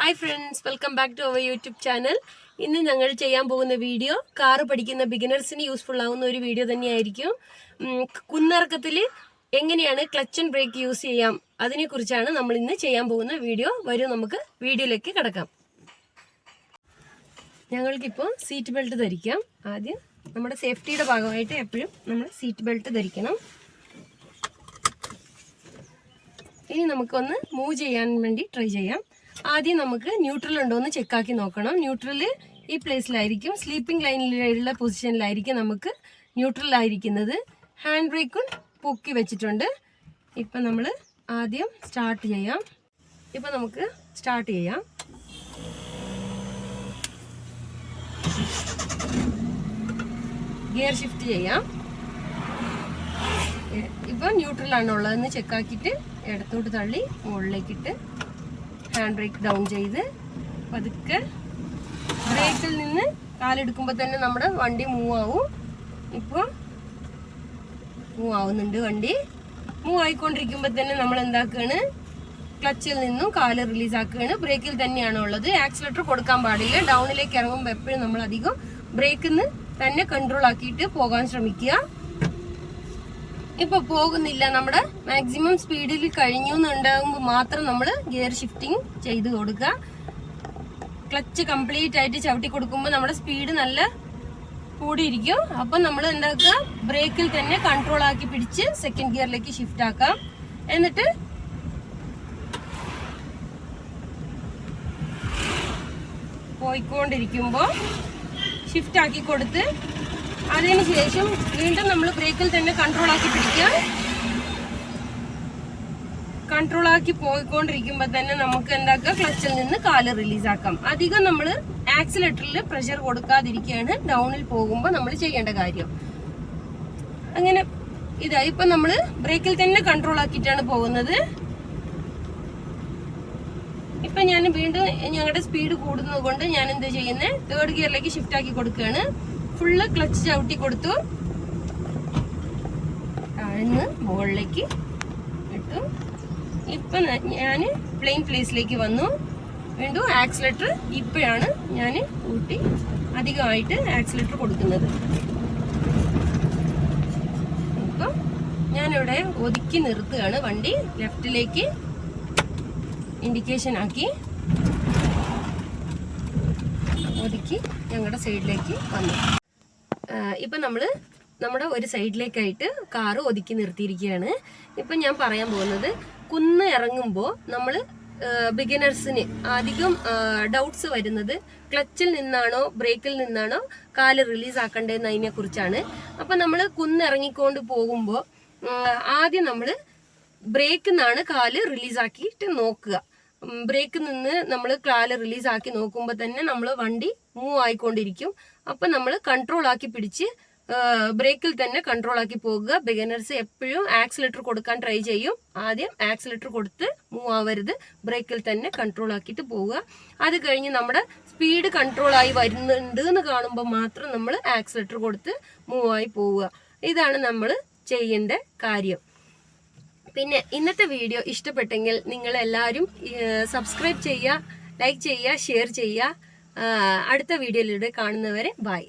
Hi friends, welcome back to our YouTube channel. ഇന്ന് ഞങ്ങൾ ചെയ്യാൻ പോകുന്ന വീഡിയോ കാറ് പഠിക്കുന്ന ബിഗിനേഴ്സിന് യൂസ്ഫുൾ ആവുന്ന ഒരു വീഡിയോ തന്നെയായിരിക്കും. കുന്നിറക്കത്തിൽ എങ്ങനെയാണ് ക്ലച്ച് ആൻഡ് ബ്രേക്ക് യൂസ് ചെയ്യാം അതിനെക്കുറിച്ചാണ് നമ്മൾ ഇന്ന് ചെയ്യാൻ പോകുന്ന വീഡിയോ. വരൂ നമുക്ക് വീഡിയോയിലേക്ക് കിടക്കാം. ഞങ്ങൾക്കിപ്പോൾ സീറ്റ് ബെൽറ്റ് ധരിക്കാം. ആദ്യം നമ്മുടെ സേഫ്റ്റിയുടെ ഭാഗമായിട്ട് എപ്പോഴും നമ്മൾ സീറ്റ് ബെൽറ്റ് ധരിക്കണം. ഇനി നമുക്കൊന്ന് മൂവ് ചെയ്യാൻ വേണ്ടി ട്രൈ ചെയ്യാം. ആദ്യം നമുക്ക് ന്യൂട്രൽ ഉണ്ടോ എന്ന് ചെക്കാക്കി നോക്കണം. ന്യൂട്രൽ ഈ പ്ലേസിലായിരിക്കും, സ്ലീപ്പിംഗ് ലൈനിലുള്ള പൊസിഷനിലായിരിക്കും നമുക്ക് ന്യൂട്രലായിരിക്കുന്നത്. ഹാൻഡ് ബ്രേക്കും പൊക്കി വെച്ചിട്ടുണ്ട്. ഇപ്പം നമ്മൾ ആദ്യം സ്റ്റാർട്ട് ചെയ്യാം. ഇപ്പം നമുക്ക് സ്റ്റാർട്ട് ചെയ്യാം. ഗിയർ ഷിഫ്റ്റ് ചെയ്യാം. ഇപ്പം ന്യൂട്രലാണ് ഉള്ളതെന്ന് ചെക്കാക്കിയിട്ട് ഇടത്തോട്ട് തള്ളി മുകളിലേക്കിട്ട് ഹാൻഡ് ബ്രേക്ക് ഡൗൺ ചെയ്ത് പതുക്കെ ബ്രേക്കിൽ നിന്ന് കാലെടുക്കുമ്പോൾ തന്നെ നമ്മുടെ വണ്ടി മൂവ് ആവും. ഇപ്പോൾ മൂവ് ആവുന്നുണ്ട്. വണ്ടി മൂവ് ആയിക്കൊണ്ടിരിക്കുമ്പോൾ തന്നെ നമ്മൾ എന്താക്കുകയാണ്, ക്ലച്ചിൽ നിന്നും കാല് റിലീസ് ആക്കുകയാണ്. ബ്രേക്കിൽ തന്നെയാണ് ഉള്ളത്. ആക്സിലേറ്റർ കൊടുക്കാൻ പാടില്ല. ഡൗണിലേക്ക് ഇറങ്ങുമ്പോൾ എപ്പോഴും നമ്മൾ അധികം ബ്രേക്കിൽ നിന്ന് തന്നെ കൺട്രോൾ ആക്കിയിട്ട് പോകാൻ ശ്രമിക്കുക. ഇപ്പൊ പോകുന്നില്ല, നമ്മുടെ മാക്സിമം സ്പീഡിൽ കഴിഞ്ഞു എന്നുണ്ടാകുമ്പോൾ മാത്രം നമ്മൾ ഗിയർ ഷിഫ്റ്റിംഗ് ചെയ്ത് കൊടുക്കുക. ക്ലച്ച് കംപ്ലീറ്റ് ആയിട്ട് ചവിട്ടി കൊടുക്കുമ്പോൾ നമ്മുടെ സ്പീഡ് നല്ല കൂടിയിരിക്കും. അപ്പം നമ്മൾ എന്താക്കുക, ബ്രേക്കിൽ തന്നെ കൺട്രോൾ ആക്കി പിടിച്ച് സെക്കൻഡ് ഗിയറിലേക്ക് ഷിഫ്റ്റ് ആക്കാം. എന്നിട്ട് പോയിക്കൊണ്ടിരിക്കുമ്പോൾ ഷിഫ്റ്റ് ആക്കി കൊടുത്ത് അതിനുശേഷം വീണ്ടും നമ്മൾ ബ്രേക്കിൽ തന്നെ കൺട്രോൾ ആക്കി പിടിക്കുക. കൺട്രോൾ ആക്കി പോയിക്കൊണ്ടിരിക്കുമ്പോൾ തന്നെ നമുക്ക് എന്താക്കാം, ക്ലച്ചിൽ നിന്ന് കാല് റിലീസ് ആക്കാം. അധികം നമ്മൾ ആക്സിലേറ്ററിൽ പ്രഷർ കൊടുക്കാതിരിക്കുകയാണ് ഡൗണിൽ പോകുമ്പോൾ നമ്മൾ ചെയ്യേണ്ട കാര്യം. അങ്ങനെ ഇതാ ഇപ്പം നമ്മൾ ബ്രേക്കിൽ തന്നെ കൺട്രോൾ ആക്കിയിട്ടാണ് പോകുന്നത്. ഇപ്പൊ ഞാൻ വീണ്ടും ഞങ്ങളുടെ സ്പീഡ് കൂടുന്നത് കൊണ്ട് ഞാൻ എന്താ ചെയ്യുന്നത്, തേർഡ് ഗിയറിലേക്ക് ഷിഫ്റ്റ് ആക്കി കൊടുക്കുകയാണ്. ഫുള്ള് ക്ലച്ച് ചവിട്ടി കൊടുത്തു, താഴ്ന്ന് മുകളിലേക്ക് ഇട്ടു. ഇപ്പൊ ഞാൻ പ്ലെയിൻ പ്ലേസിലേക്ക് വന്നു. വീണ്ടും ആക്സിലേറ്റർ ഇപ്പോഴാണ് ഞാൻ കൂട്ടി അധികമായിട്ട് ആക്സിലേറ്റർ കൊടുക്കുന്നത്. ഇപ്പൊ ഞാനിവിടെ ഒതുക്കി നിർത്തുകയാണ്. വണ്ടി ലെഫ്റ്റിലേക്ക് ഇൻഡിക്കേഷൻ ആക്കി ഒതുക്കി ഞങ്ങളുടെ സൈഡിലേക്ക് വന്നു. ഇപ്പം നമ്മൾ നമ്മുടെ ഒരു സൈഡിലേക്കായിട്ട് കാറ് ഒതുക്കി നിർത്തിയിരിക്കുകയാണ്. ഇപ്പം ഞാൻ പറയാൻ പോകുന്നത്, കുന്ന് ഇറങ്ങുമ്പോൾ നമ്മൾ ബിഗിനേഴ്സിന് അധികം ഡൗട്ട്സ് വരുന്നത് ക്ലച്ചിൽ നിന്നാണോ ബ്രേക്കിൽ നിന്നാണോ കാല് റിലീസ് ആക്കേണ്ടതെന്ന് അതിനെ കുറിച്ചാണ്. അപ്പം നമ്മൾ കുന്നിറങ്ങിക്കൊണ്ട് പോകുമ്പോൾ ആദ്യം നമ്മൾ ബ്രേക്കിൽ നിന്നാണ് കാല് റിലീസാക്കിയിട്ട് നോക്കുക. ബ്രേക്കിൽ നിന്ന് നമ്മൾ കാല് റിലീസ് ആക്കി നോക്കുമ്പോൾ തന്നെ നമ്മൾ വണ്ടി മൂവ് ആയിക്കൊണ്ടിരിക്കും. അപ്പം നമ്മൾ കൺട്രോൾ ആക്കി പിടിച്ച് ബ്രേക്കിൽ തന്നെ കൺട്രോൾ ആക്കി പോകുക. ബിഗിനേഴ്സ് എപ്പോഴും ആക്സിലേറ്റർ കൊടുക്കാൻ ട്രൈ ചെയ്യും. ആദ്യം ആക്സിലേറ്റർ കൊടുത്ത് മൂവ് ആവരുത്, ബ്രേക്കിൽ തന്നെ കൺട്രോൾ ആക്കിയിട്ട് പോവുക. അത് കഴിഞ്ഞ് നമ്മുടെ സ്പീഡ് കൺട്രോൾ ആയി വരുന്നുണ്ട് എന്ന് കാണുമ്പോൾ മാത്രം നമ്മൾ ആക്സിലേറ്റർ കൊടുത്ത് മൂവ് ആയി പോവുക. ഇതാണ് നമ്മൾ ചെയ്യേണ്ട കാര്യം. പിന്നെ ഇന്നത്തെ വീഡിയോ ഇഷ്ടപ്പെട്ടെങ്കിൽ നിങ്ങൾ എല്ലാവരും സബ്സ്ക്രൈബ് ചെയ്യുക, ലൈക്ക് ചെയ്യുക, ഷെയർ ചെയ്യുക. അടുത്ത വീഡിയോയിലൂടെ കാണുന്നവരെ ബൈ.